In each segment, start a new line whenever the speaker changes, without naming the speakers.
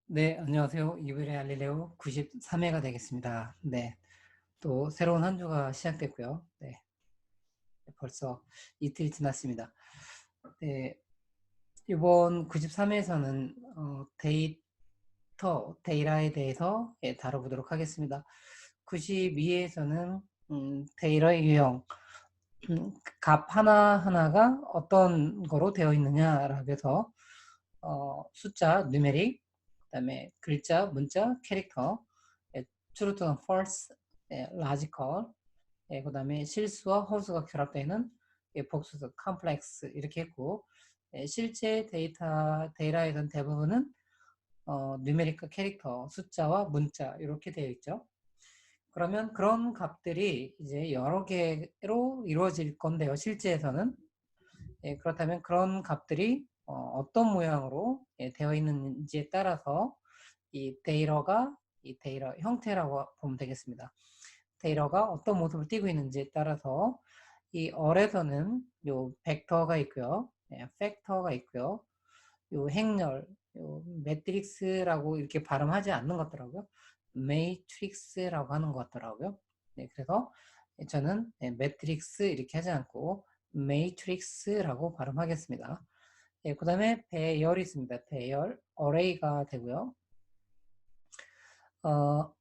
네, 안녕하세요. 이블의 알릴레오 93회가 되겠습니다. 네, 또 새로운 한 주가 시작됐고요. 네, 벌써 이틀이 지났습니다. 네, 이번 93회에서는 데이터에 대해서 다뤄보도록 하겠습니다. 92회에서는 데이터의 유형, 값 하나하나가 어떤 거로 되어 있느냐라고 해서 숫자, 누메릭, 그다음에 글자, 문자, 캐릭터, true to false, logical, 그다음에 실수와 허수가 결합되는 복수수, complex 이렇게 했고, 실제 데이터에선 대부분은 누메릭과 캐릭터, 숫자와 문자 이렇게 되어 있죠. 그러면 그런 값들이 이제 여러 개로 이루어질 건데요. 실제에서는 그렇다면 그런 값들이 어떤 모양으로 되어 있는지에 따라서 이 데이터 형태라고 보면 되겠습니다. 데이터가 어떤 모습을 띠고 있는지에 따라서 이 얼에서는 요 벡터가 있고요, 팩터가 있고요, 요 행렬, 요 매트릭스라고 이렇게 발음하지 않는 것 같더라고요. 매트릭스라고 하는 것 같더라고요. 네, 그래서 저는 매트릭스 이렇게 하지 않고 매트릭스라고 발음하겠습니다. 그 다음에 배열이 있습니다. 배열, 어레이가 되고요. 어,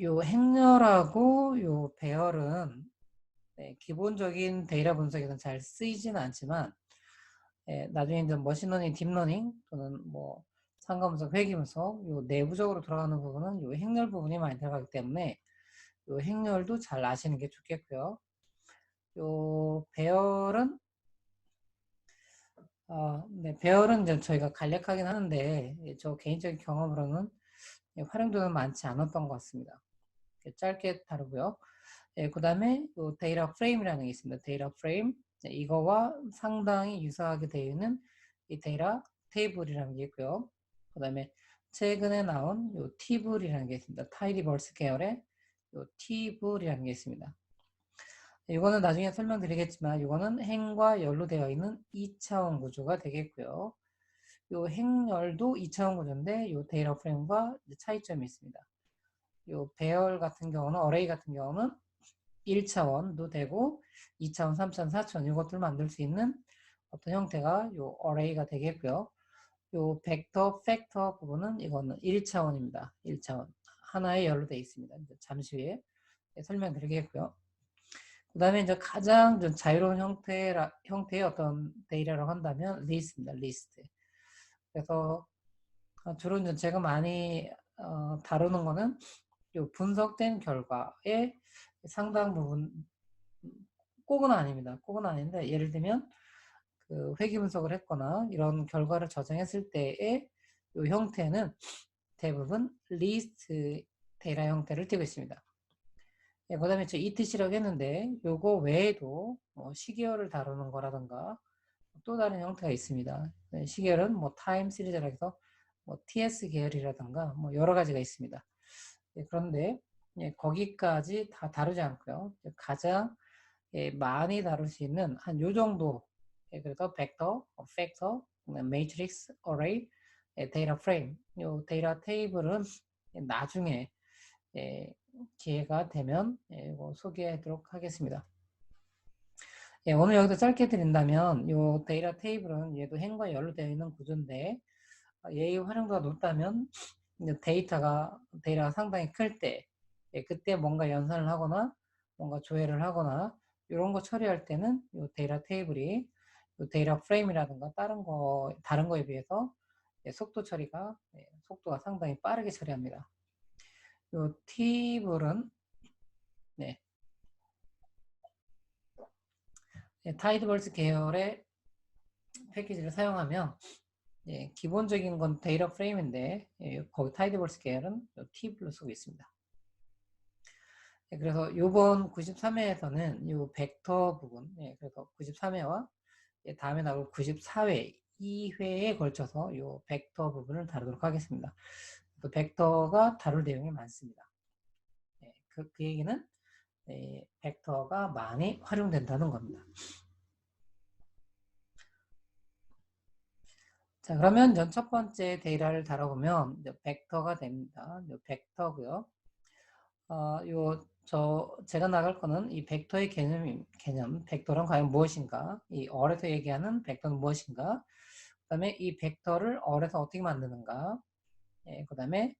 요 행렬하고 요 배열은 기본적인 데이터 분석에서는 잘 쓰이지는 않지만 나중에 이제 머신러닝, 딥러닝 또는 뭐 상가분석, 회귀분석 요 내부적으로 들어가는 부분은 요 행렬 부분이 많이 들어가기 때문에 요 행렬도 잘 아시는 게 좋겠고요. 요 배열은 네, 배열은 이제 저희가 간략하긴 하는데 저 개인적인 경험으로는 활용도는 많지 않았던 것 같습니다. 짧게 다루고요. 그 다음에 데이터 프레임이라는 게 있습니다. 데이터 프레임. 이거와 상당히 유사하게 되어 있는 이 데이터 테이블이라는 게 있고요. 그 다음에 최근에 나온 요 티블이라는 게 있습니다. 타이디버스 계열의 요 티블이라는 게 있습니다. 이거는 나중에 설명드리겠지만 이거는 행과 열로 되어 있는 2차원 구조가 되겠고요. 요 행열도 2차원 구조인데 요 데이터 프레임과 차이점이 있습니다. 요 배열 같은 경우는 어레이 같은 경우는 1차원도 되고 2차원, 3차원, 4차원 이것들 만들 수 있는 어떤 형태가 요 어레이가 되겠고요. 요 벡터, 팩터 부분은 이거는 1차원입니다. 1차원. 하나의 열로 되어 있습니다. 잠시 후에 설명드리겠고요. 그 다음에 이제 가장 좀 자유로운 형태의 어떤 데이터라고 한다면 리스트입니다. 리스트. 그래서 주로 이제 제가 많이 다루는 거는 요 분석된 결과의 상당 부분, 꼭은 아닙니다. 꼭은 아닌데 예를 들면 그 회귀 분석을 했거나 이런 결과를 저장했을 때의 요 형태는 대부분 리스트 데이터 형태를 띠고 있습니다. 그 다음에 저 ETC라고 했는데 요거 외에도 시계열을 다루는 거라든가 또 다른 형태가 있습니다. 시계열은 뭐 타임 시리즈라 해서 뭐 TS 계열이라든가 뭐 여러 가지가 있습니다. 그런데 거기까지 다 다루지 않고요. 가장 많이 다룰 수 있는 한 요 정도, 그래서 벡터, 팩터, 매트릭스, 어레이, 데이터 프레임, 요 데이터 테이블은 나중에 기회가 되면 소개하도록 하겠습니다. 오늘 여기서 짧게 드린다면 요 데이터 테이블은 얘도 행과 열로 되어 있는 구조인데 얘의 활용도가 높다면 데이터가 상당히 클 때, 그때 뭔가 연산을 하거나 뭔가 조회를 하거나 이런 거 처리할 때는 이 데이터 테이블이 이 데이터 프레임이라든가 다른 거에 비해서 속도가 상당히 빠르게 처리합니다. 이 테이블은 네, 타이드버스 계열의 패키지를 사용하면 기본적인 건 데이터 프레임인데 거기 타이드버스 계열은 테이블로 쓰고 있습니다. 그래서 이번 93회에서는 이 벡터 부분, 그래서 93회와 다음에 나올 94회, 2회에 걸쳐서 이 벡터 부분을 다루도록 하겠습니다. 또 벡터가 다룰 내용이 많습니다. 그 얘기는 벡터가 많이 활용된다는 겁니다. 자, 그러면 전 첫 번째 데이터를 다뤄보면 이제 벡터가 됩니다. 이 벡터고요. 제가 나갈 거는 이 벡터의 개념, 벡터는 과연 무엇인가? 이 어에서 얘기하는 벡터는 무엇인가? 그 다음에 이 벡터를 어에서 어떻게 만드는가? 예, 그 다음에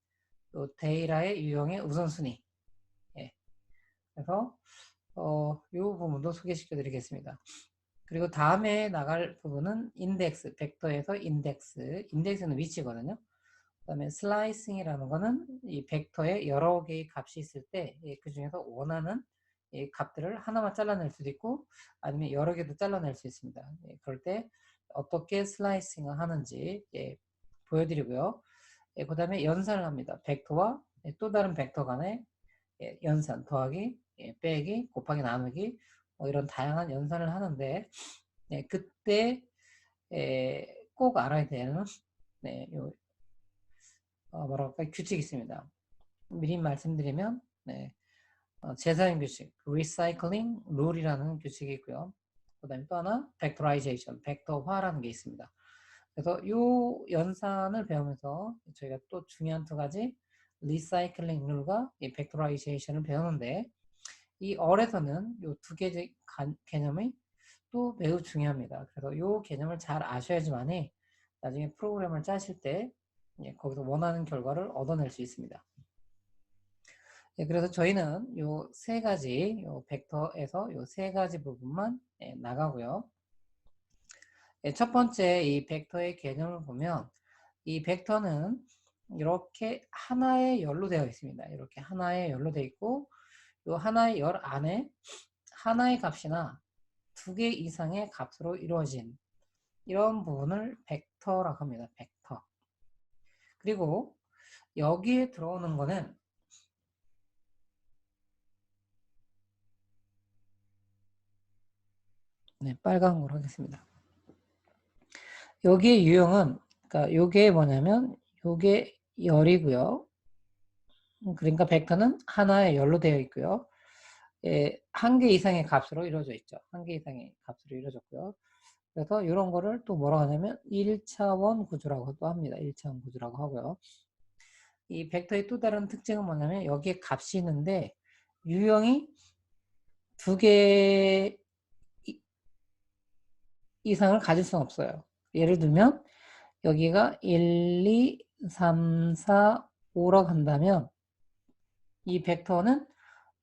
또 데이터의 유형의 우선순위. 예, 그래서 이 부분도 소개시켜 드리겠습니다. 그리고 다음에 나갈 부분은 인덱스, 벡터에서 인덱스는 위치거든요. 그 다음에 슬라이싱이라는 거는 이 벡터에 여러 개의 값이 있을 때 그 중에서 원하는 값들을 하나만 잘라낼 수도 있고 아니면 여러 개도 잘라낼 수 있습니다. 그럴 때 어떻게 슬라이싱을 하는지 보여드리고요. 그 다음에 연산을 합니다. 벡터와 또 다른 벡터 간의 연산, 더하기, 빼기, 곱하기, 나누기 이런 다양한 연산을 하는데 그때 꼭 알아야 되는 뭐랄까 규칙이 있습니다. 미리 말씀드리면 재사용 규칙, 리사이클링 룰이라는 규칙이 있고요. 그 다음에 또 하나 벡터라이제이션, 벡터화라는 게 있습니다. 그래서 이 연산을 배우면서 저희가 또 중요한 두 가지 리사이클링 룰과 이 벡터라이제이션을 배우는데 이 얼에서는 이 두 개의 개념이 또 매우 중요합니다. 그래서 이 개념을 잘 아셔야지만이 나중에 프로그램을 짜실 때 거기서 원하는 결과를 얻어낼 수 있습니다. 그래서 저희는 요 세 가지, 요 벡터에서 요 세 가지 부분만 나가고요. 첫 번째 이 벡터의 개념을 보면 이 벡터는 이렇게 하나의 열로 되어 있습니다. 이렇게 하나의 열로 되어 있고 요 하나의 열 안에 하나의 값이나 두 개 이상의 값으로 이루어진 이런 부분을 벡터라고 합니다. 벡터. 그리고 여기에 들어오는 거는 빨간 걸 하겠습니다. 여기의 유형은 그러니까 요게 뭐냐면 요게 열이고요. 그러니까 벡터는 하나의 열로 되어 있고요. 한 개 이상의 값으로 이루어져 있죠. 한 개 이상의 값으로 이루어졌고요. 그래서 이런 거를 또 뭐라고 하냐면 1차원 구조라고도 합니다. 1차원 구조라고 하고요. 이 벡터의 또 다른 특징은 뭐냐면 여기에 값이 있는데 유형이 두 개 이상을 가질 수는 없어요. 예를 들면 여기가 1, 2, 3, 4, 5라고 한다면 이 벡터는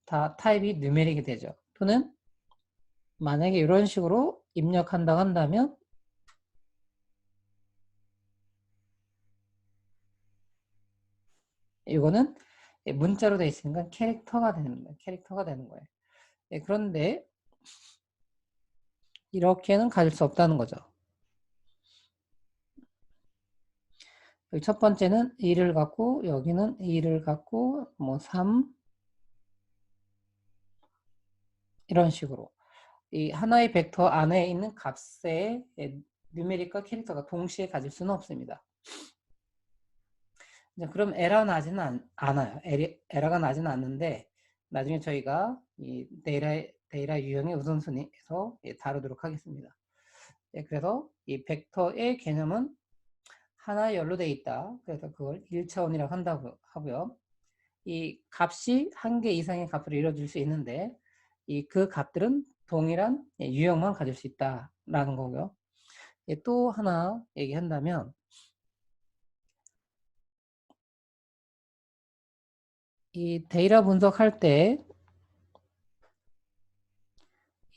다 타입이 누메릭이 되죠. 또는 만약에 이런 식으로 입력한다고 한다면 이거는 문자로 되어 있으니까 캐릭터가 되는 거예요. 캐릭터가 되는 거예요. 그런데 이렇게는 가질 수 없다는 거죠. 첫 번째는 2를 갖고 여기는 2를 갖고 뭐 3 이런 식으로 이 하나의 벡터 안에 있는 값의 뉴메릭과 캐릭터가 동시에 가질 수는 없습니다. 그럼 에러 나지는 않아요. 에러가 나지는 않는데 나중에 저희가 이 데이터 유형의 우선순위에서 다루도록 하겠습니다. 그래서 이 벡터의 개념은 하나의 열로 되어 있다. 그래서 그걸 1차원이라고 한다고 하고요. 이 값이 한 개 이상의 값으로 이루어질 수 있는데 그 값들은 동일한 유형만 가질 수 있다라는 거고요. 또 하나 얘기한다면 이 데이터 분석할 때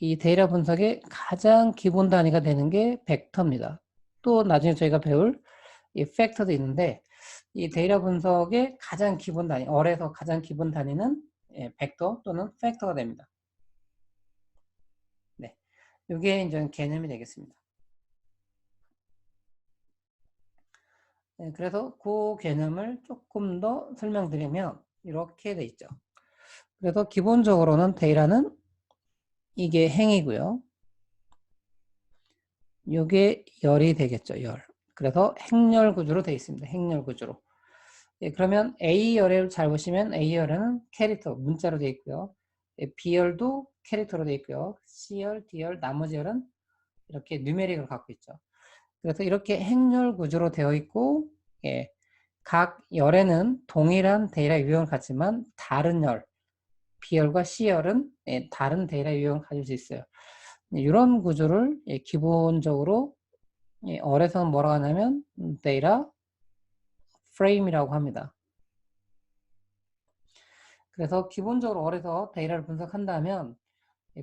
이 데이터 분석의 가장 기본 단위가 되는 게 벡터입니다. 또 나중에 저희가 배울 이 팩터도 있는데 이 데이터 분석의 가장 기본 단위, 어에서 가장 기본 단위는 벡터 또는 팩터가 됩니다. 네, 이게 이제 개념이 되겠습니다. 그래서 그 개념을 조금 더 설명드리면 이렇게 돼 있죠. 그래서 기본적으로는 데이터는 이게 행이고요. 이게 열이 되겠죠. 열. 그래서 행렬 구조로 되어 있습니다. 행렬 구조로. 그러면 A열을 잘 보시면 A열에는 캐릭터, 문자로 되어 있고요. B열도 캐릭터로 되어 있고요. C열, D열, 나머지 열은 이렇게 뉴메릭을 갖고 있죠. 그래서 이렇게 행렬 구조로 되어 있고, 예, 각 열에는 동일한 데이터 유형을 갖지만 다른 열, B열과 C열은 예, 다른 데이터 유형을 가질 수 있어요. 이런 구조를 예, 기본적으로 예, 어에서는 뭐라고 하냐면 데이터 프레임이라고 합니다. 그래서 기본적으로 어에서 데이터를 분석한다면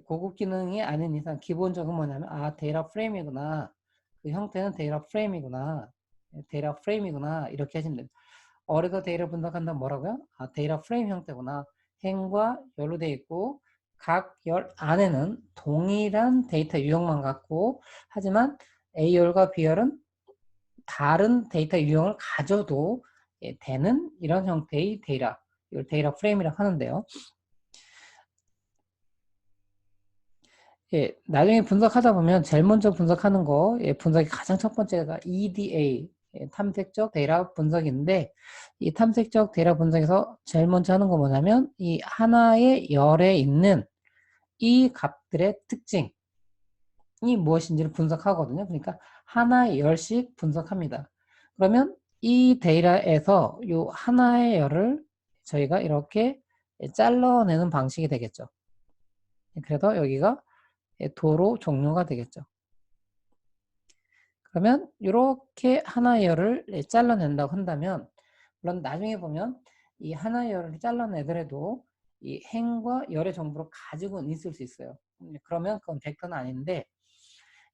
고급 기능이 아닌 이상 기본적으로 뭐냐면 데이터 프레임이구나. 그 형태는 데이터 프레임이구나. 데이터 프레임이구나. 이렇게 하시면 됩니다. 어에서 데이터 분석한다면 뭐라고요? 데이터 프레임 형태구나. 행과 열로 되어 있고 각 열 안에는 동일한 데이터 유형만 갖고 하지만 A열과 B열은 다른 데이터 유형을 가져도 되는 이런 형태의 데이터, 이걸 데이터 프레임이라고 하는데요. 예, 나중에 분석하다 보면 제일 먼저 분석하는 거, 예, 분석이 가장 첫 번째가 EDA, 예, 탐색적 데이터 분석인데, 이 탐색적 데이터 분석에서 제일 먼저 하는 거 뭐냐면, 이 하나의 열에 있는 이 값들의 특징이 무엇인지를 분석하거든요. 그러니까 하나의 열씩 분석합니다. 그러면 이 데이터에서 이 하나의 열을 저희가 이렇게 잘라내는 방식이 되겠죠. 그래서 여기가 도로 종류가 되겠죠. 그러면 이렇게 하나의 열을 잘라낸다고 한다면 물론 나중에 보면 이 하나의 열을 잘라내더라도 이 행과 열의 정보를 가지고는 있을 수 있어요. 그러면 그건 벡터는 아닌데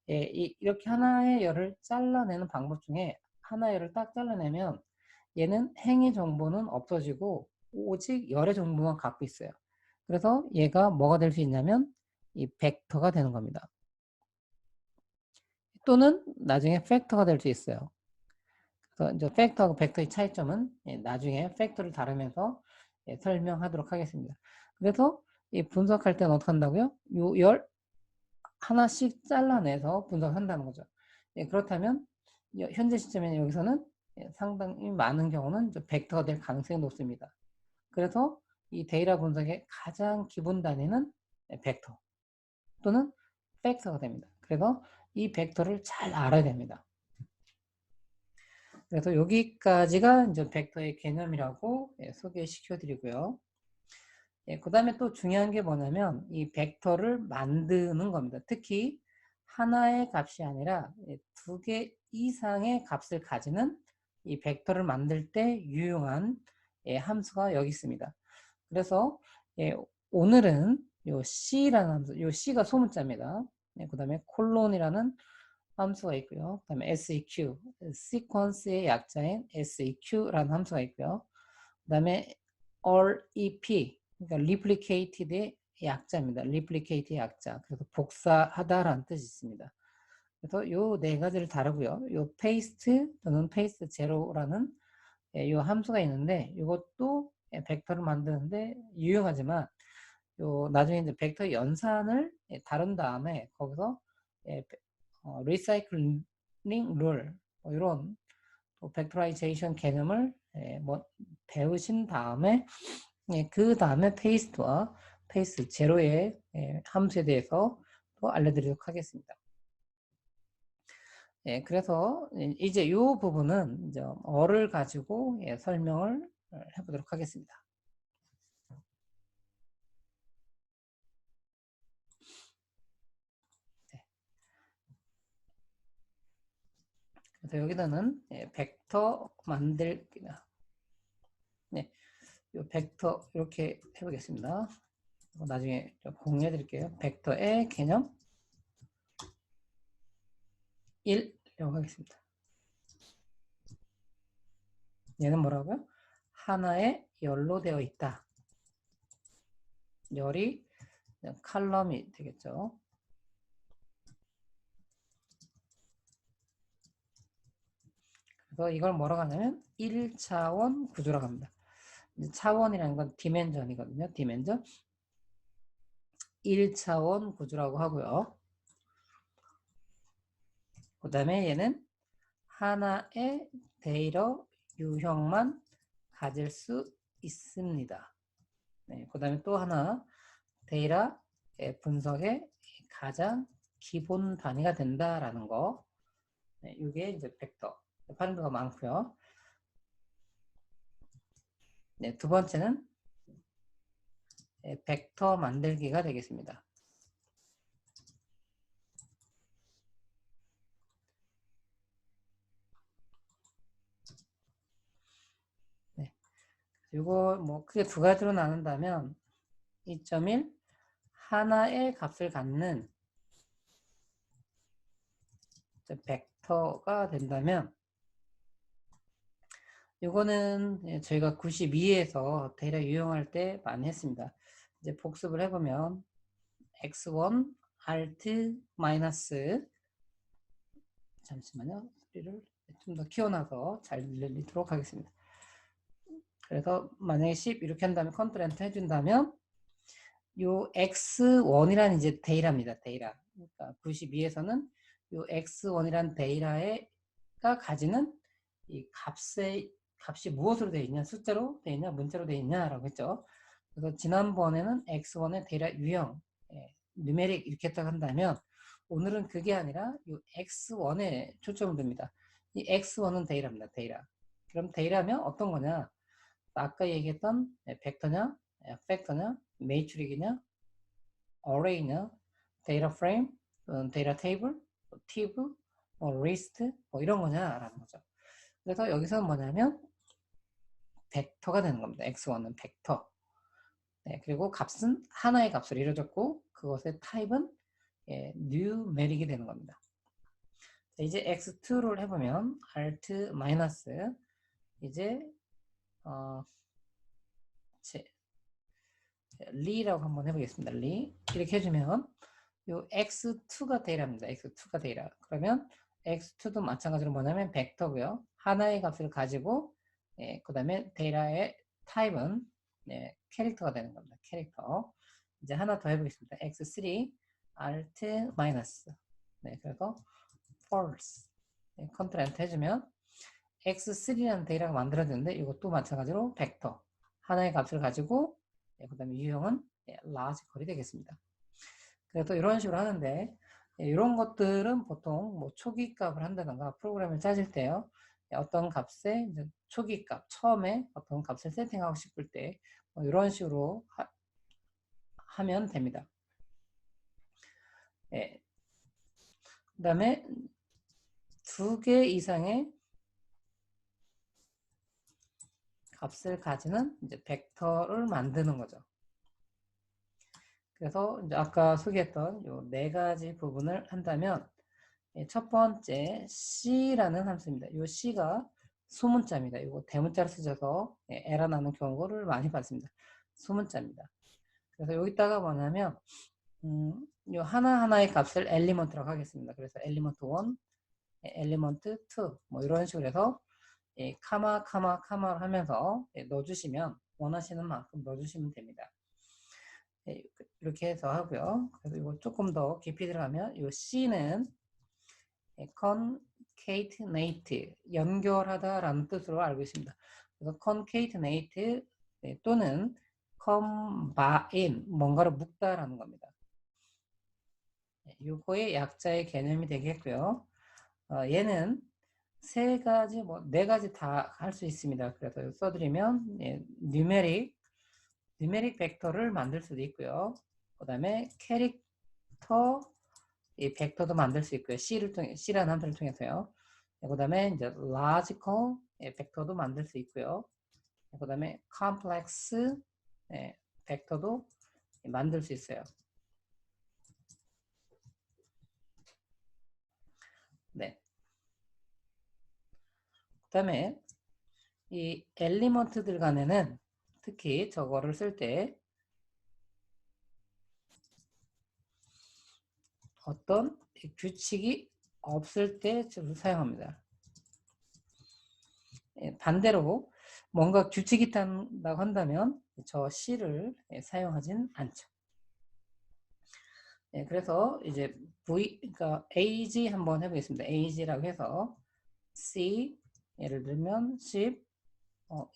이렇게 하나의 열을 잘라내는 방법 중에 하나의 열을 딱 잘라내면 얘는 행의 정보는 없어지고 오직 열의 정보만 갖고 있어요. 그래서 얘가 뭐가 될 수 있냐면 이 벡터가 되는 겁니다. 또는 나중에 팩터가 될 수 있어요. 그래서 이제 팩터하고 벡터의 차이점은 나중에 팩터를 다루면서 설명하도록 하겠습니다. 그래서 이 분석할 때는 어떻게 한다고요? 요 열 하나씩 잘라내서 분석한다는 거죠. 그렇다면 현재 시점에 여기서는 상당히 많은 경우는 벡터가 될 가능성이 높습니다. 그래서 이 데이터 분석의 가장 기본 단위는 벡터 또는 팩터가 됩니다. 그래서 이 벡터를 잘 알아야 됩니다. 그래서 여기까지가 이제 벡터의 개념이라고 소개시켜 드리고요. 그 다음에 또 중요한 게 뭐냐면 이 벡터를 만드는 겁니다. 특히 하나의 값이 아니라 두 개 이상의 값을 가지는 이 벡터를 만들 때 유용한 함수가 여기 있습니다. 그래서 오늘은 요 C라는 함수, 요 C가 소문자입니다. 그 다음에 콜론이라는 함수가 있고요. 그 다음에 seq, sequence의 약자인 seq라는 함수가 있고요. 그 다음에 rep, 그러니까 replicated의 약자입니다. replicated의 약자. 그래서 복사하다라는 뜻이 있습니다. 그래서 요 네 가지를 다루고요. 요 paste 또는 paste zero라는 요 함수가 있는데 이것도 벡터를 만드는데 유용하지만 요 나중에 이제 벡터 연산을 다룬 다음에 거기서 리사이클링 룰 이런 벡터라이제이션 개념을 뭐 배우신 다음에 그 다음에 페이스트와 페이스 제로의 함수에 대해서 또 알려드리도록 하겠습니다. 그래서 이제 이 부분은 이제 어를 가지고 설명을 해보도록 하겠습니다. 그래서 여기다는 벡터 만들기, 네, 이 벡터 이렇게 해보겠습니다. 나중에 공유해 드릴게요. 벡터의 개념 1이라고 하겠습니다. 얘는 뭐라고요? 하나의 열로 되어 있다. 열이 칼럼이 되겠죠. 그래서 이걸 뭐라고 하냐면 1차원 구조라고 합니다. 차원이라는 건 디멘전이거든요. 디멘전. 1차원 구조라고 하고요. 그 다음에 얘는 하나의 데이터 유형만 가질 수 있습니다. 네, 그 다음에 또 하나 데이터 분석의 가장 기본 단위가 된다라는 거. 네, 이게 이제 벡터. 활용도가 많고요. 네, 두 번째는 벡터 만들기가 되겠습니다. 네, 이거 뭐 크게 두 가지로 나눈다면 2.1 하나의 값을 갖는 벡터가 된다면 이거는 저희가 92에서 데이터 유형할 때 많이 했습니다. 이제 복습을 해보면 x1 alt 마이너스 잠시만요. 소리를 좀 더 키워놔서 잘 들리도록 하겠습니다. 그래서 만약에 10 이렇게 한 다음에 컨트롤 해준다면 요 x1이란 이제 데이터입니다. 데이터. 그러니까 92에서는 요 x1이란 데이터가 가지는 이 값이 무엇으로 되어 있냐? 숫자로 되어 있냐? 문자로 되어 있냐라고 했죠. 그래서 지난번에는 x1의 데이터 유형, 누메릭 이렇게 딱 한다면 오늘은 그게 아니라 이 x1에 초점을 둡니다. 이 x1은 데이터입니다. 데이터. 그럼 데이터면 어떤 거냐? 아까 얘기했던 벡터냐, 팩터냐, 매트릭이냐, 어레이냐, 데이터 프레임, 데이터 테이블, 팁, 리스트 뭐 이런 거냐라는 거죠. 그래서 여기서는 뭐냐면 벡터가 되는 겁니다. x1은 벡터. 네, 그리고 값은 하나의 값으로 이루어졌고 그것의 타입은 뉴메릭이 되는 겁니다. 자, 이제 x2를 해보면 alt 마이너스 이제 리라고 한번 해보겠습니다. 리 이렇게 해주면 요 x2가 데이터입니다. x2가 데이터. 그러면 x2도 마찬가지로 뭐냐면 벡터고요. 하나의 값을 가지고 그 다음에 데이터의 타입은 캐릭터가 되는 겁니다. 캐릭터. 이제 하나 더 해보겠습니다. x3 alt 마이너스. 네, 그래서 false. 컨트롤 엔터 해주면 x3라는 데이터가 만들어지는데 이것도 마찬가지로 벡터. 하나의 값을 가지고 그 다음에 유형은 logical이 되겠습니다. 그래서 이런 식으로 하는데 이런 것들은 보통 뭐 초기 값을 한다던가 프로그램을 짜질 때요. 어떤 값에 이제 초기 값, 처음에 어떤 값을 세팅하고 싶을 때 이런 식으로 하면 됩니다. 그 다음에 2개 이상의 값을 가지는 이제 벡터를 만드는 거죠. 그래서 이제 아까 소개했던 요 네 가지 부분을 한다면 첫 번째 C라는 함수입니다. 이 C가 소문자입니다. 이거 대문자를 쓰셔서 에러 나는 경우를 많이 봤습니다. 소문자입니다. 그래서 여기다가 뭐냐면 이 하나하나의 값을 엘리먼트라고 하겠습니다. 그래서 엘리먼트 1, 엘리먼트 2, 뭐 이런 식으로 해서 카마를 하면서 넣어주시면 원하시는 만큼 넣어주시면 됩니다. 이렇게 해서 하고요. 그래서 이거 조금 더 깊이 들어가면 이 C는 concatenate, 연결하다라는 뜻으로 알고 있습니다. 그래서 concatenate 또는 combine, 뭔가를 묶다라는 겁니다. 요거의 약자의 개념이 되겠고요. 얘는 세 가지, 네 가지 다 할 수 있습니다. 그래서 써드리면 numeric 벡터를 만들 수도 있고요. 그 다음에 캐릭터 이 벡터도 만들 수 있고요. C라는 함수를 통해서요. 그 다음에 이제 logical 벡터도 만들 수 있고요. 그 다음에 complex 벡터도 만들 수 있어요. 네. 그 다음에 이 엘리먼트들 간에는 특히 저거를 쓸 때 어떤 규칙이 없을 때 주로 사용합니다. 반대로 뭔가 규칙이 있다고 한다면 저 C를 사용하진 않죠. 그래서 이제 그러니까 age 한번 해보겠습니다. age라고 해서 C 예를 들면 10,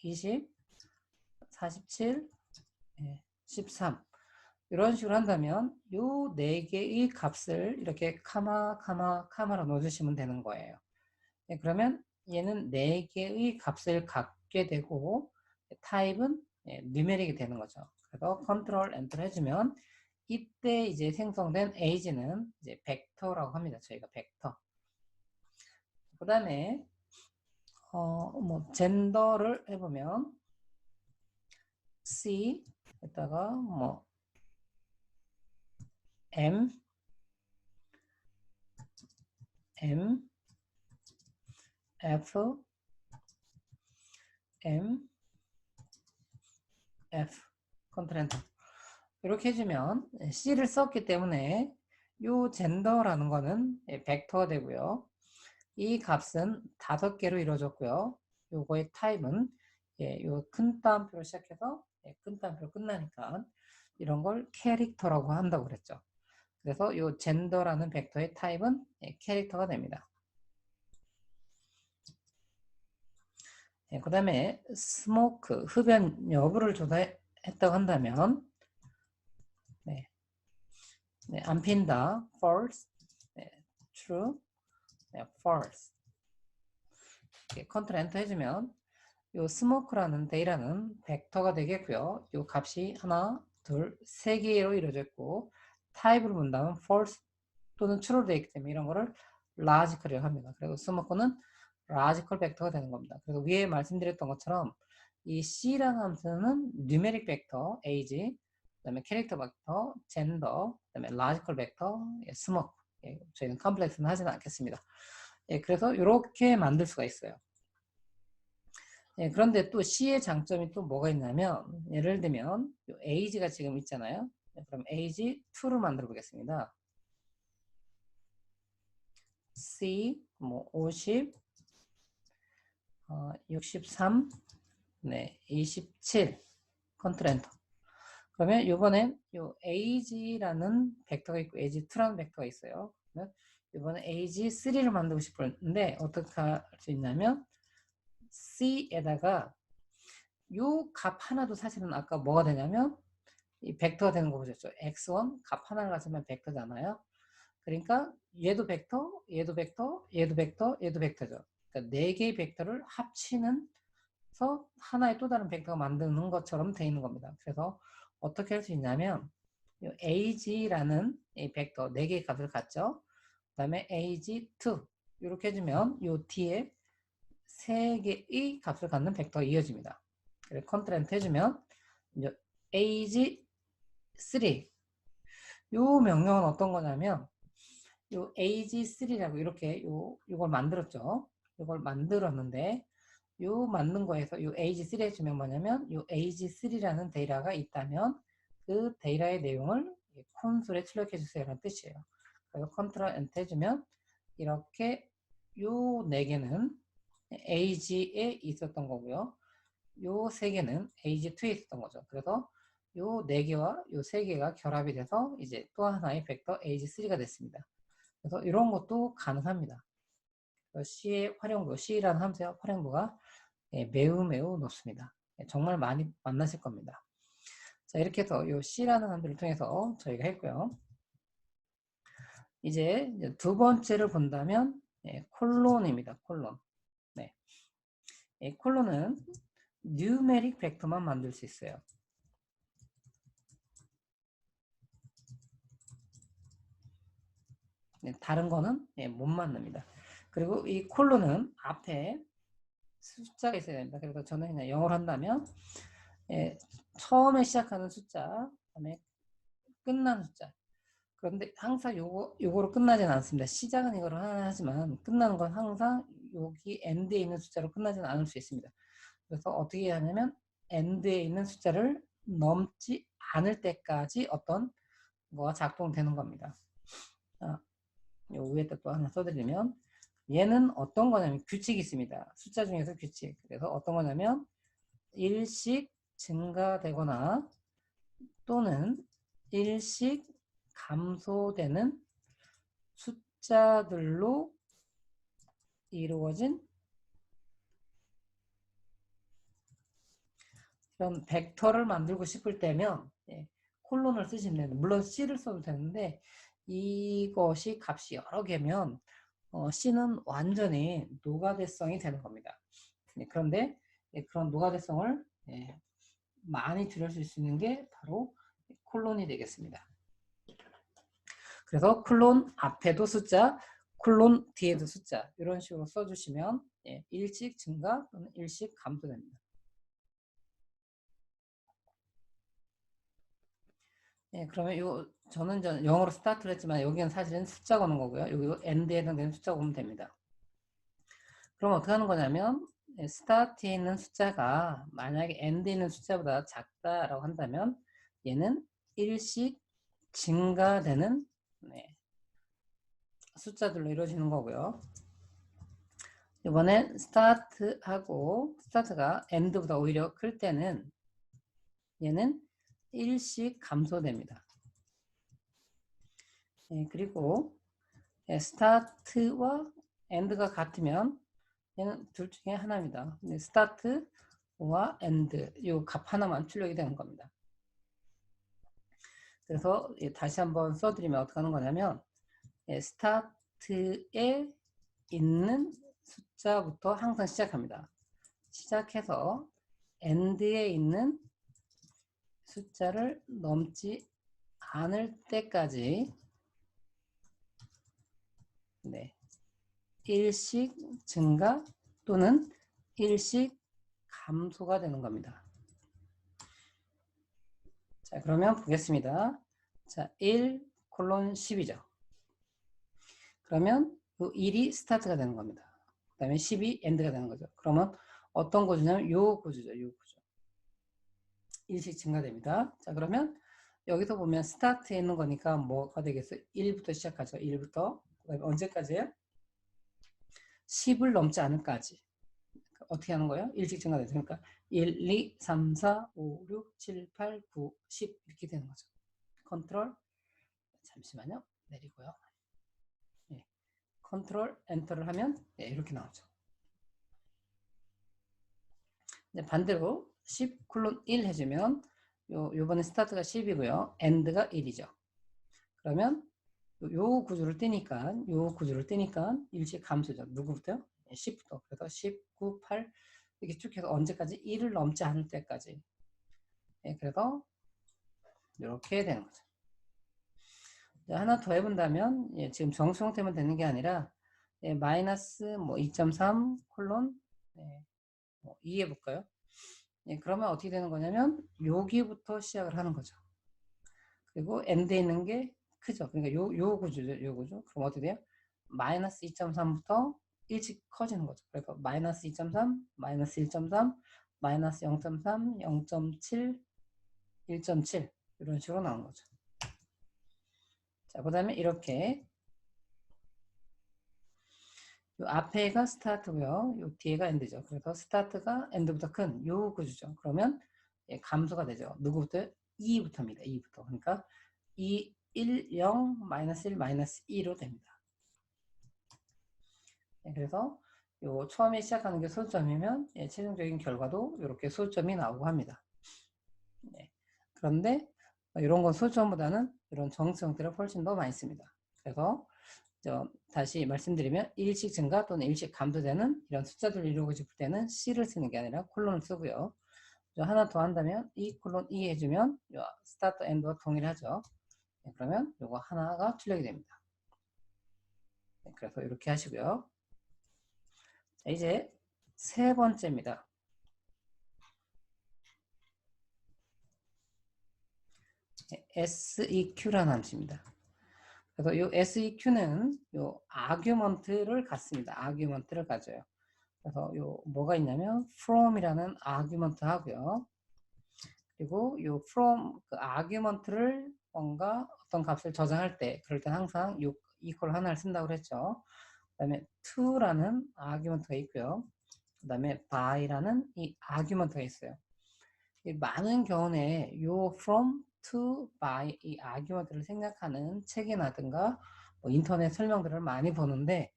20, 47, 13 이런 식으로 한다면 요 네 개의 값을 이렇게 카마로 넣어주시면 되는 거예요. 그러면 얘는 4개의 값을 갖게 되고 타입은 뉴메릭이 되는 거죠. 그래서 컨트롤 엔터를 해주면 이때 이제 생성된 age는 이제 벡터라고 합니다. 저희가 벡터. 그 다음에 뭐 젠더를 해보면 C 에다가 뭐 M F M F 컨트롤 엔터 이렇게 해주면 C를 썼기 때문에 이 젠더라는 거는 벡터가 되고요. 이 값은 5개로 이루어졌고요. 요거의 타입은 요 큰 따옴표로 시작해서 큰 따옴표로 끝나니까 이런 걸 캐릭터라고 한다고 그랬죠. 그래서 요 젠더라는 벡터의 타입은 캐릭터가 됩니다. 그 다음에 스모크, 흡연 여부를 조사했다고 한다면 안 핀다, false, true, false 이렇게 컨트롤 엔터 해주면 요 스모크라는 데이터는 벡터가 되겠고요. 요 값이 하나, 둘, 3개로 이루어져 있고 타입으로 본다면 false 또는 true로 되어 있기 때문에 이런 거를 logical이라고 합니다. 그리고 스모크는 logical 벡터가 되는 겁니다. 그래서 위에 말씀드렸던 것처럼 이 C라는 함수는 numeric 벡터, age, 그다음에 캐릭터 벡터, 젠더, 그다음에 logical 벡터, 스모크. 저희는 컴플렉스는 하지는 않겠습니다. 그래서 이렇게 만들 수가 있어요. 그런데 또 C의 장점이 또 뭐가 있냐면 예를 들면 age가 지금 있잖아요. 그럼 age 2를 만들어 보겠습니다. C 뭐 50, 63, 27 컨트롤 엔터. 그러면 이번엔 요 age라는 벡터가 있고 age2라는 벡터가 있어요. 그러면 이번에 age3를 만들고 싶은데 어떻게 할 수 있냐면 C에다가 요 값 하나도 사실은 아까 뭐가 되냐면 이 벡터가 되는 거 보셨죠? x1 값 하나를 가지면 벡터잖아요. 그러니까 얘도 벡터, 얘도 벡터, 얘도 벡터, 얘도 벡터죠. 그러니까 4개의 벡터를 합치는 서 하나의 또 다른 벡터가 만드는 것처럼 되어 있는 겁니다. 그래서 어떻게 할 수 있냐면 age라는 이 벡터 4개의 값을 갖죠. 그 다음에 age2 이렇게 해주면 이 뒤에 3개의 값을 갖는 벡터가 이어집니다. 그래서 컨트롤 엔터 해주면 이제 age3 이 명령은 어떤 거냐면 요 age3라고 이렇게 요걸 만들었죠. 이걸 만들었는데 요 만든 거에서 요 age3 해주면 뭐냐면 요 age3라는 데이터가 있다면 그 데이터의 내용을 콘솔에 출력해 주세요 라는 뜻이에요. 그래서 컨트롤 엔터 해주면 이렇게 요 4개는 age에 있었던 거고요. 요 3개는 age2에 있었던 거죠. 그래서 요 4개와 요 3개가 결합이 돼서 이제 또 하나의 벡터 age3가 됐습니다. 그래서 이런 것도 가능합니다. C의 활용도, C라는 함수의 활용도가 매우 높습니다. 정말 많이 만나실 겁니다. 자, 이렇게 해서 이 C라는 함수를 통해서 저희가 했고요. 이제 두 번째를 본다면 콜론입니다. 콜론. 네. 콜론은 뉴메릭 벡터만 만들 수 있어요. 다른 거는 못 만듭니다. 그리고 이 콜론은 앞에 숫자가 있어야 됩니다. 그래서 저는 그냥 영어로 한다면 처음에 시작하는 숫자, 그다음에 끝나는 숫자. 그런데 항상 요거로 끝나지는 않습니다. 시작은 이거로 하지만 끝나는 건 항상 여기 end에 있는 숫자로 끝나지는 않을 수 있습니다. 그래서 어떻게 하냐면 end에 있는 숫자를 넘지 않을 때까지 어떤 뭐가 작동되는 겁니다. 요 위에다 또 하나 써드리면 얘는 어떤 거냐면 규칙이 있습니다. 숫자 중에서 규칙. 그래서 어떤 거냐면 일씩 증가되거나 또는 일씩 감소되는 숫자들로 이루어진 이런 벡터를 만들고 싶을 때면 콜론을 쓰시면 됩니다. 물론 C를 써도 되는데 이것이 값이 여러 개면 C는 완전히 노가대성이 되는 겁니다. 그런데 그런 노가대성을 많이 줄여줄 수 있는 게 바로 콜론이 되겠습니다. 그래서 콜론 앞에도 숫자, 콜론 뒤에도 숫자 이런 식으로 써주시면 일식 증가 또는 일식 감소됩니다. 그러면 저는 영어로 스타트를 했지만 여기는 사실은 숫자 거는 거고요. 여기 end에 해당되는 숫자 보면 됩니다. 그럼 어떻게 하는 거냐면 스타트에 있는 숫자가 만약에 end에 있는 숫자보다 작다라고 한다면 얘는 일씩 증가되는 숫자들로 이루어지는 거고요. 이번엔 스타트가 end보다 오히려 클 때는 얘는 일씩 감소됩니다. 그리고 스타트와 end가 같으면 얘는 둘 중에 하나입니다. 스타트와 end 이 값 하나만 출력이 되는 겁니다. 그래서 다시 한번 써드리면 어떻게 하는 거냐면 스타트에 있는 숫자부터 항상 시작합니다. 시작해서 end에 있는 숫자를 넘지 않을 때까지 일씩 증가 또는 일씩 감소가 되는 겁니다. 자, 그러면 보겠습니다. 자, 1 콜론 10이죠. 그러면 그 1이 스타트가 되는 겁니다. 그 다음에 10이 엔드가 되는 거죠. 그러면 어떤 구조냐면 요 구조죠. 요 구조. 일씩 증가됩니다. 자, 그러면 여기서 보면 스타트에 있는 거니까 뭐가 되겠어요? 1부터 시작하죠. 1부터. 그 다음에 언제까지예요? 10을 넘지 않을까지. 어떻게 하는 거예요? 일씩 증가되죠. 그러니까 1, 2, 3, 4, 5, 6, 7, 8, 9, 10 이렇게 되는 거죠. 컨트롤 잠시만요. 내리고요. 컨트롤 엔터를 하면 이렇게 나오죠. 반대로 10 콜론 1 해주면 요번에 스타트가 10이고요. 엔드가 1이죠. 그러면 요 구조를 떼니까 일씩 감소죠. 누구부터요? 10부터. 그래서 10, 9, 8 이렇게 쭉 해서 언제까지? 1을 넘지 않을 때까지. 그래서 이렇게 되는 거죠. 하나 더 해본다면 지금 정수 형태만 되는 게 아니라 마이너스 뭐 2.3 콜론 2 해볼까요? 그러면 어떻게 되는 거냐면 여기부터 시작을 하는 거죠. 그리고 end에 있는 게 크죠. 그러니까 요 구조죠. 요 구조. 그럼 어떻게 돼요? 마이너스 2.3부터 일찍 커지는 거죠. 그래서 마이너스 2.3, 마이너스 1.3, 마이너스 0.3, 0.7, 1.7 이런 식으로 나온 거죠. 자, 그 다음에 이렇게 요 앞에가 스타트고요. 요 뒤에가 엔드죠. 그래서 스타트가 엔드보다 큰 요 구조죠. 그러면 감소가 되죠. 누구부터? 2부터입니다. 2부터. 그러니까 2, 1, 0, 마이너스 1, 마이너스 2로 됩니다. 그래서 요 처음에 시작하는 게 소점이면 최종적인 결과도 이렇게 소점이 나오고 합니다. 그런데 이런 건 소점보다는 이런 정수 형태를 훨씬 더 많이 씁니다. 그래서 다시 말씀드리면 일씩 증가 또는 일씩 감소되는 이런 숫자들을 이루고 싶을 때는 C를 쓰는 게 아니라 콜론을 쓰고요. 하나 더 한다면 이 콜론 2 해주면 스타트 엔드와 동일하죠. 그러면 이거 하나가 출력이 됩니다. 그래서 이렇게 하시고요. 자, 이제 세 번째입니다. SEQ라는 함수입니다. 그래서 이 SEQ는 이 아규먼트를 갖습니다. 아규먼트를 가져요. 그래서 요 뭐가 있냐면 from이라는 아규먼트 하고요. 그리고 요 from 그 아규먼트를 뭔가 어떤 값을 저장할 때 그럴 때 항상 요 equal 하나를 쓴다고 그랬죠. 그다음에 to라는 아규먼트가 있고요. 그다음에 by라는 이 아규먼트가 있어요. 많은 경우에 요 from, to, by 이 아규먼트를 생략하는 책이나든가 뭐 인터넷 설명들을 많이 보는데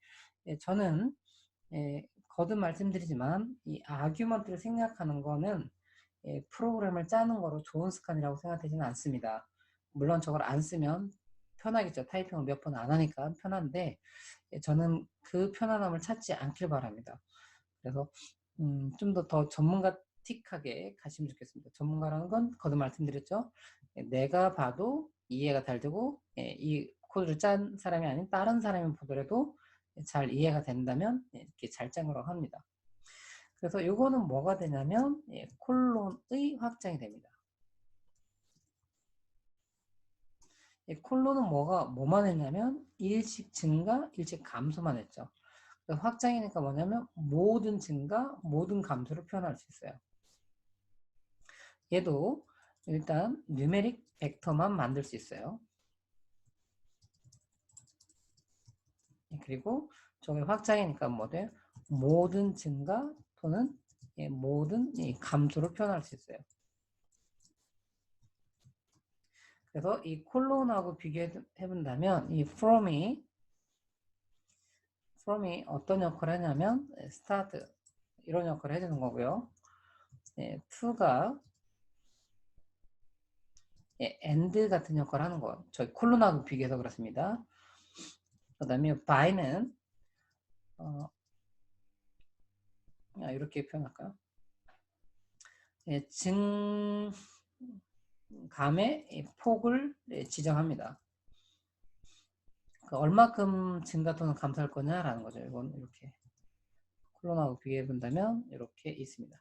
저는 거듭 말씀드리지만 이 아규먼트를 생략하는 거는 프로그램을 짜는 거로 좋은 습관이라고 생각되지는 않습니다. 물론 저걸 안 쓰면 편하겠죠. 타이핑을 몇 번 안 하니까 편한데 저는 그 편안함을 찾지 않길 바랍니다. 그래서 좀 더 전문가틱하게 가시면 좋겠습니다. 전문가라는 건 거듭 말씀드렸죠. 내가 봐도 이해가 잘 되고 이 코드를 짠 사람이 아닌 다른 사람이 보더라도 잘 이해가 된다면 이렇게 잘 짠 거라고 합니다. 그래서 요거는 뭐가 되냐면 콜론의 확장이 됩니다. 콜론은 뭐만 했냐면 일식 증가, 일식 감소만 했죠. 확장이니까 뭐냐면 모든 증가, 모든 감소를 표현할 수 있어요. 얘도 일단 뉴메릭 벡터만 만들 수 있어요. 그리고 저게 확장이니까 뭐 돼요? 모든 증가 또는 모든 감소를 표현할 수 있어요. 그래서 이 콜론하고 비교해 본다면 이 from이 어떤 역할을 하냐면 start 이런 역할을 해주는 거고요. to가 end 같은 역할을 하는 거예요. 저희 콜론하고 비교해서 그렇습니다. 그 다음에 by는 이렇게 표현할까요? 증감의 폭을 지정합니다. 얼마큼 증가 또는 감소할 거냐라는 거죠. 이건 이렇게 콜론하고 비교해 본다면 이렇게 있습니다.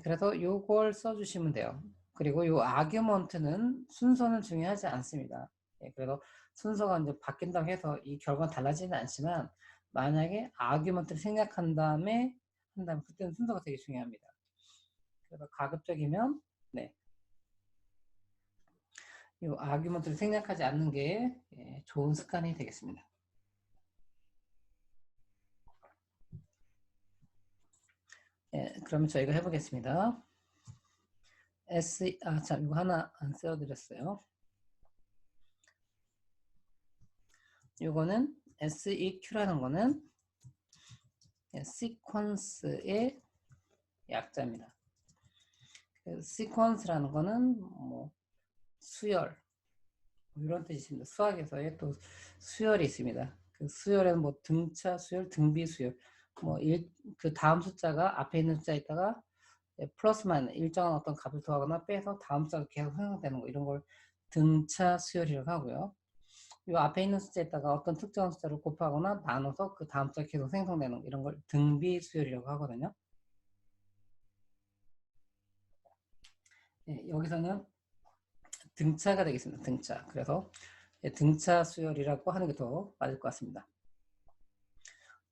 그래서 이걸 써주시면 돼요. 그리고 이 아규먼트는 순서는 중요하지 않습니다. 그래서 순서가 이제 바뀐다고 해서 이 결과는 달라지는 않지만 만약에 아규먼트를 생략한 다음에 한다면 그때는 순서가 되게 중요합니다. 그래서 가급적이면 이 아규먼트를 생략하지 않는 게 좋은 습관이 되겠습니다. 그러면 저희가 해보겠습니다. 참 이거 하나 안 써드렸어요. 이거는 SEQ라는 거는 시퀀스의 약자입니다. 시퀀스라는 거는 뭐 수열 이런 뜻이 있습니다. 수학에서의 또 수열이 있습니다. 그 수열에는 뭐 등차 수열, 등비 수열, 뭐 그 다음 숫자가 앞에 있는 숫자에 있다가 플러스 마이너스 일정한 어떤 값을 더하거나 빼서 다음 숫자가 계속 생성되는 거 이런 걸 등차 수열이라고 하고요. 이 앞에 있는 숫자에다가 어떤 특정한 숫자를 곱하거나 나눠서 그 다음 숫자 계속 생성되는 거 이런 걸 등비 수열이라고 하거든요. 여기서는 등차가 되겠습니다. 등차. 그래서 등차 수열이라고 하는 게 더 맞을 것 같습니다.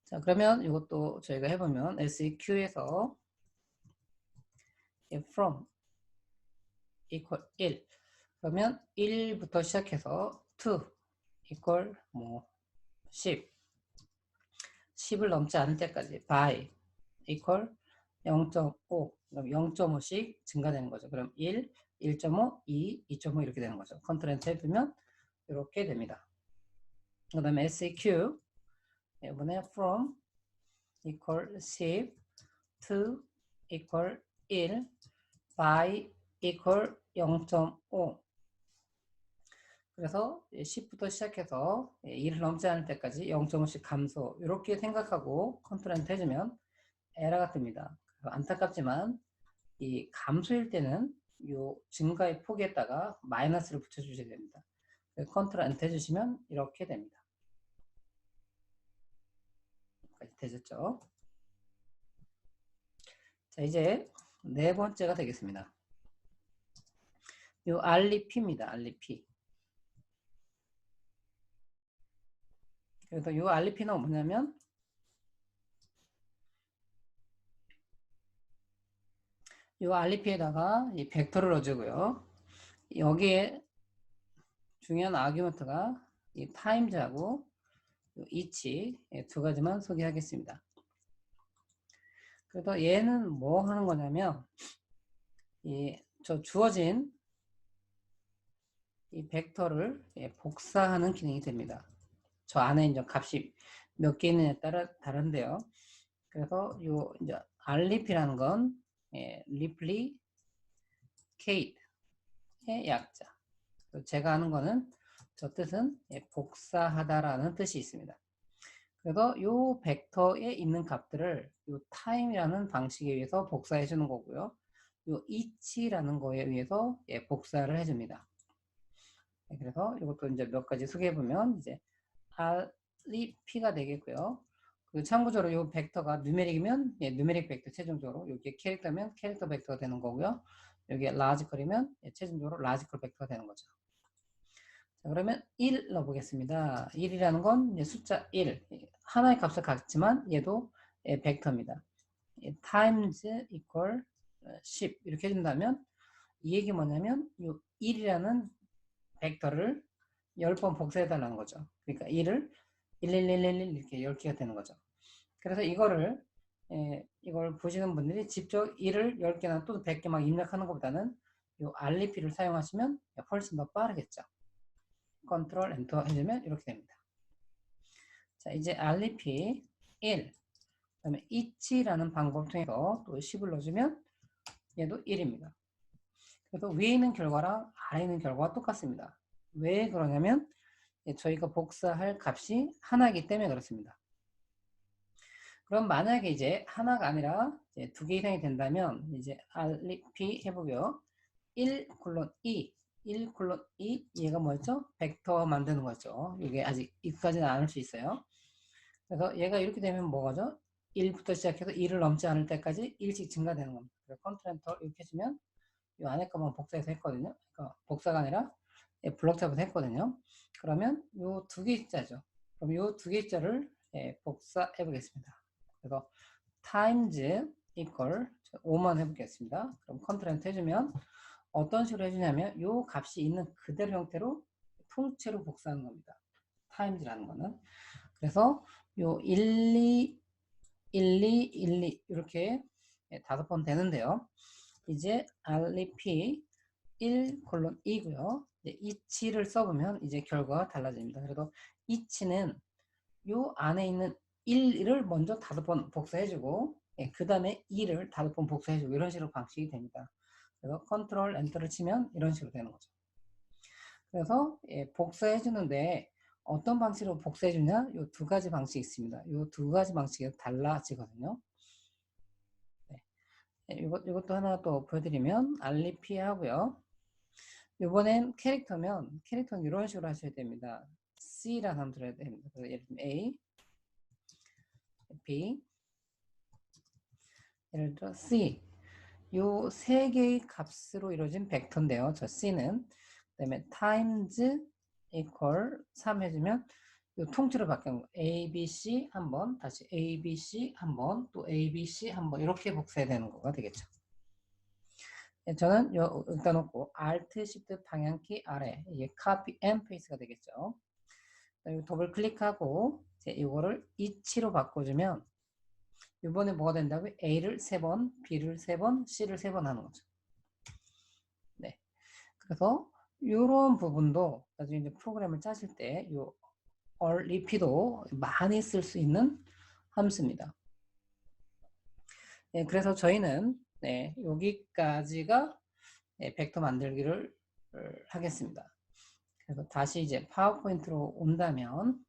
자, 그러면 이것도 저희가 해보면 SEQ에서 from equal 1 그러면 1부터 시작해서 to equal 뭐 10 10을 넘지 않을 때까지 by equal 0.5 그럼 0.5씩 증가되는 거죠. 그럼 1, 1.5, 2, 2.5 이렇게 되는 거죠. 컨트롤 엔터 해두면 이렇게 됩니다. 그 다음에 SEQ 이번에 from equal 10 to equal 1 by equal 0.5 그래서 10부터 시작해서 1을 넘지 않을 때까지 0.5씩 감소 이렇게 생각하고 컨트롤 엔터 해주면 에러가 뜹니다. 안타깝지만 이 감소일 때는 이 증가의 폭에다가 마이너스를 붙여주셔야 됩니다. 컨트롤 엔터 해주시면 이렇게 됩니다. 여기까지 되셨죠? 자, 이제 네 번째가 되겠습니다. 이 알리피입니다. 알리피. 그래서 이 알리피는 뭐냐면 이 알리피에다가 이 벡터를 넣어주고요. 여기에 중요한 아규먼트가 이 타임즈하고 이치 두 가지만 소개하겠습니다. 그래서 얘는 뭐 하는 거냐면 저 주어진 이 벡터를 복사하는 기능이 됩니다. 저 안에 이제 값이 몇 개 있느냐에 따라 다른데요. 그래서 요 이제 알리피라는 건 replicate 의 약자. 제가 하는 거는 저 뜻은 복사하다라는 뜻이 있습니다. 그래서 요 벡터에 있는 값들을 요 time이라는 방식에 의해서 복사해 주는 거고요. 요 each라는 거에 의해서 복사를 해줍니다. 그래서 이것도 이제 몇 가지 소개해 보면 이제 REP가 되겠고요. 그 참고적으로 이 벡터가 누메릭이면 누메릭 벡터 최종적으로 여기 캐릭터면 캐릭터 벡터가 되는 거고요. 여기 라지컬이면 최종적으로 라지컬 벡터가 되는 거죠. 자, 그러면 1 넣어보겠습니다. 1이라는 건 숫자 1 하나의 값을 갖지만 얘도 벡터입니다. times equal 10 이렇게 해준다면 이 얘기 뭐냐면 이 1이라는 벡터를 10번 복사해달라는 거죠. 그러니까 1을 11111 이렇게 10개가 되는 거죠. 그래서 이걸 보시는 분들이 직접 1을 10개나 또 100개 막 입력하는 것보다는 이 REP를 사용하시면 훨씬 더 빠르겠죠. 컨트롤 엔터 해주면 이렇게 됩니다. 자, 이제 REP 1, 그다음에 each라는 방법을 통해서 또 10을 넣어주면 얘도 1입니다. 그래서 위에 있는 결과랑 아래에 있는 결과가 똑같습니다. 왜 그러냐면 저희가 복사할 값이 하나이기 때문에 그렇습니다. 그럼 만약에 이제 하나가 아니라 두 개 이상이 된다면 이제 REP 해보고요. 1 콜론 2 1 콜론 2 얘가 뭐였죠? 벡터 만드는 거죠. 이게 아직 이까지는 안 할 수 있어요. 그래서 얘가 이렇게 되면 뭐가죠? 1부터 시작해서 2를 넘지 않을 때까지 1씩 증가되는 겁니다. 그래서 컨트롤 엔터 이렇게 해주면 이 안에 것만 복사해서 했거든요. 그러니까 복사가 아니라 블록 잡아서 했거든요. 그러면 요 두 개자죠. 그럼 요 두 개자를 복사해 보겠습니다. 그래서 times equal 5만 해보겠습니다. 그럼 컨트롤 엔터 해주면 어떤 식으로 해주냐면 요 값이 있는 그대로 형태로 통째로 복사하는 겁니다. times라는 거는. 그래서 요 1, 2, 1, 2, 1, 2 이렇게 5번 되는데요. 이제 REP 1 콜론 2고요. each를 써보면 이제 결과가 달라집니다. 그래서 each는 요 안에 있는 1을 먼저 5번 복사해주고 그 다음에 2를 5번 복사해주고 이런 식으로 방식이 됩니다. 그래서 컨트롤 엔터를 치면 이런 식으로 되는 거죠. 그래서 복사해주는데 어떤 방식으로 복사해주냐? 요 두 가지 방식이 있습니다. 요 두 가지 방식이 달라지거든요. 이것도 하나 또 보여드리면 REP 하고요. 이번엔 캐릭터면 캐릭터는 이런 식으로 하셔야 됩니다. C라는 함 들어야 됩니다. 그래서 예를 들면 A, B, 예를 들어 C. 요 세 개의 값으로 이루어진 벡터인데요. 저 C는 그다음에 times equal 3 해주면 요 통째로 바뀌는 거. A, B, C 한 번, 다시 A, B, C 한 번, 또 A, B, C 한 번 이렇게 복사해야 되는 거가 되겠죠. 저는 여기다 놓고 Alt, Shift 방향키 아래 이게 Copy and Paste가 되겠죠. 더블 클릭하고 이거를 each로 바꿔주면 이번에 뭐가 된다고요? A를 3번, B를 3번, C를 3번 하는 거죠. 네. 그래서 이런 부분도 나중에 이제 프로그램을 짜실 때 이 REP도 많이 쓸 수 있는 함수입니다. 네, 그래서 저희는 여기까지가 벡터 만들기를 하겠습니다. 그래서 다시 이제 파워포인트로 온다면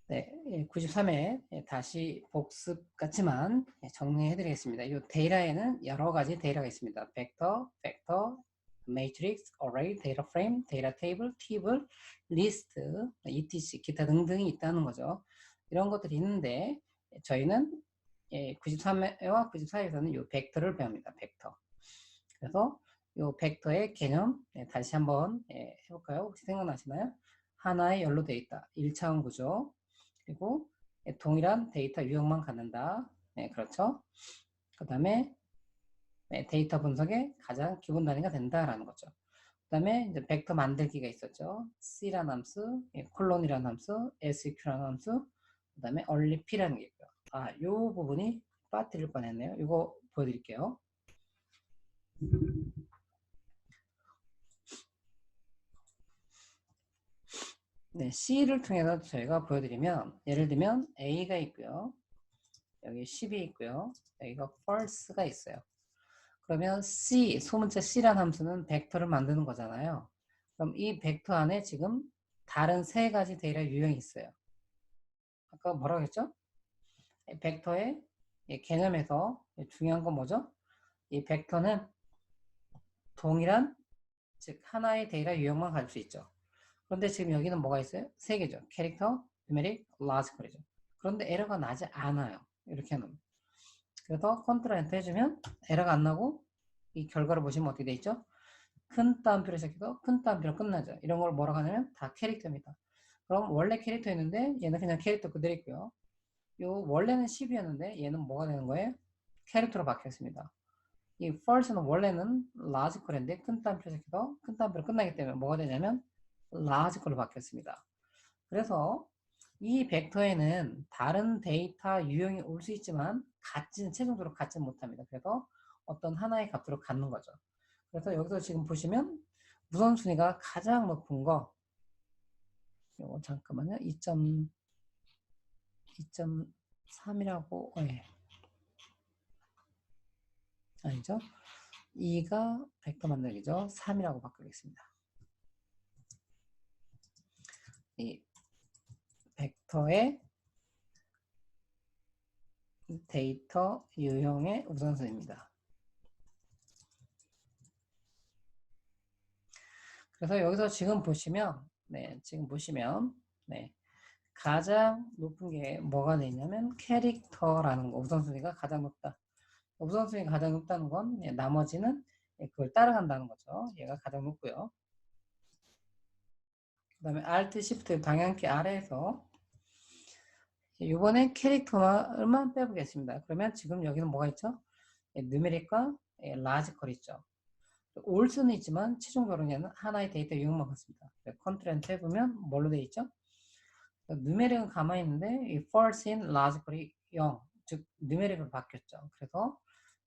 네, 93회 다시 복습 같지만 정리해 드리겠습니다. 이 데이터에는 여러 가지 데이터가 있습니다. 벡터, 매트릭스, 어레이, 데이터 프레임, 데이터 테이블, 팁을, 리스트, etc. 기타 등등이 있다는 거죠. 이런 것들이 있는데 저희는 93회와 94회에서는 이 벡터를 배웁니다. 벡터. 그래서 이 벡터의 개념 다시 한번 해볼까요? 혹시 생각나시나요? 하나의 열로 되어 있다. 1차원 구조. 그리고 동일한 데이터 유형만 갖는다. 네, 그렇죠. 그 다음에 데이터 분석의 가장 기본 단위가 된다라는 거죠. 그 다음에 이제 벡터 만들기가 있었죠. C라는 함수, 콜론이라는 함수, SQ라는 함수, 그 다음에 onlyP라는 게 있고요. 요 부분이 빠뜨릴 뻔했네요. 이거 보여드릴게요. 네, C를 통해서 저희가 보여드리면 예를 들면 A가 있고요. 여기 10이 있고요. 여기가 false가 있어요. 그러면 C, 소문자 C라는 함수는 벡터를 만드는 거잖아요. 그럼 이 벡터 안에 지금 다른 세 가지 데이터 유형이 있어요. 아까 뭐라고 했죠? 벡터의 개념에서 중요한 건 뭐죠? 이 벡터는 동일한, 즉 하나의 데이터 유형만 가질 수 있죠. 그런데 지금 여기는 뭐가 있어요? 세 개죠. 캐릭터, 누메릭, 라지컬이죠. 그런데 에러가 나지 않아요. 이렇게 하면. 그래서 컨트롤 엔터 해주면 에러가 안 나고 이 결과를 보시면 어떻게 돼 있죠? 큰 따옴표로 시작해서 큰 따옴표로 끝나죠. 이런 걸 뭐라고 하냐면 다 캐릭터입니다. 그럼 원래 캐릭터였는데 얘는 그냥 캐릭터 그대로 있고요. 요 원래는 10이었는데 얘는 뭐가 되는 거예요? 캐릭터로 바뀌었습니다. 이 false는 원래는 logical인데 큰 따옴표로 시작해서 큰 따옴표로 끝나기 때문에 뭐가 되냐면 logical로 바뀌었습니다. 그래서 이 벡터에는 다른 데이터 유형이 올 수 있지만 최종적으로 같지는 못합니다. 그래서 어떤 하나의 값으로 갖는 거죠. 그래서 여기서 지금 보시면 우선순위가 가장 높은 거, 요거 잠깐만요. 2.3이라고, 예. 아니죠. 2가 벡터 만들기죠. 3이라고 바꾸겠습니다. 이 벡터의 데이터 유형의 우선순위입니다. 그래서 여기서 지금 보시면, 가장 높은 게 뭐가 되냐면 캐릭터라는 거, 우선순위가 가장 높다. 우선순위가 가장 높다는 건 나머지는 그걸 따라간다는 거죠. 얘가 가장 높고요. 그 다음에 Alt, Shift 방향키 아래에서 이번에 캐릭터만 빼보겠습니다. 그러면 지금 여기는 뭐가 있죠? 누메릭과 라지컬 있죠. 올 수는 있지만 최종적으로는 하나의 데이터 유형만 같습니다. 컨트롤 엔터 해보면 뭘로 되어 있죠? 누메릭은 가만히 있는데 이 false in logical이 0, 즉 누메릭으로 바뀌었죠. 그래서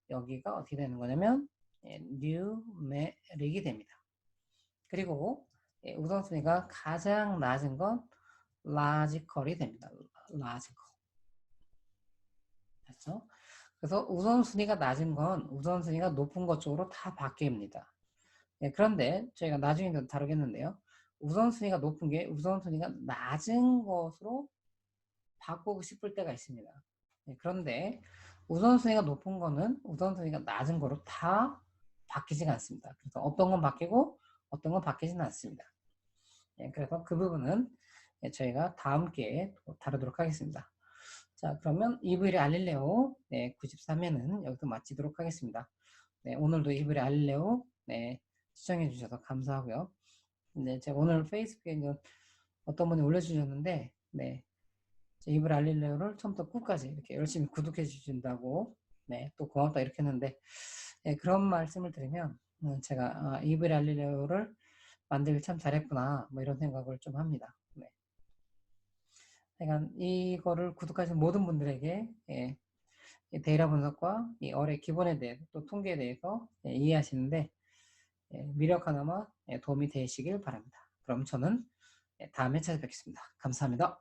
여기가 어떻게 되는 거냐면 numeric이 됩니다. 그리고 우선순위가 가장 낮은 건 logical이 됩니다. logical. 됐죠? 그래서 우선순위가 낮은 건 우선순위가 높은 것 쪽으로 다 바뀝니다. 그런데 저희가 나중에 다루겠는데요. 우선순위가 높은 게 우선순위가 낮은 것으로 바꾸고 싶을 때가 있습니다. 그런데 우선순위가 높은 거는 우선순위가 낮은 거로 다 바뀌지가 않습니다. 그래서 어떤 건 바뀌고 어떤 건 바뀌지는 않습니다. 그래서 그 부분은 저희가 다음 기회에 다루도록 하겠습니다. 자, 그러면 이브리 알릴레오 93회는 여기서 마치도록 하겠습니다. 오늘도 이브리 알릴레오 시청해 주셔서 감사하고요. 제가 오늘 페이스북에 어떤 분이 올려주셨는데 이브리 알릴레오를 처음부터 끝까지 이렇게 열심히 구독해 주신다고 또 고맙다 이렇게 했는데 그런 말씀을 드리면 제가 이브리 알릴레오를 만들기 참 잘했구나 뭐 이런 생각을 좀 합니다. 그러니까 이거를 구독하신 모든 분들에게 데이터 분석과 이 어뢰 기본에 대해서 또 통계에 대해서 이해하시는데 미력 하나마 도움이 되시길 바랍니다. 그럼 저는 다음에 찾아뵙겠습니다. 감사합니다.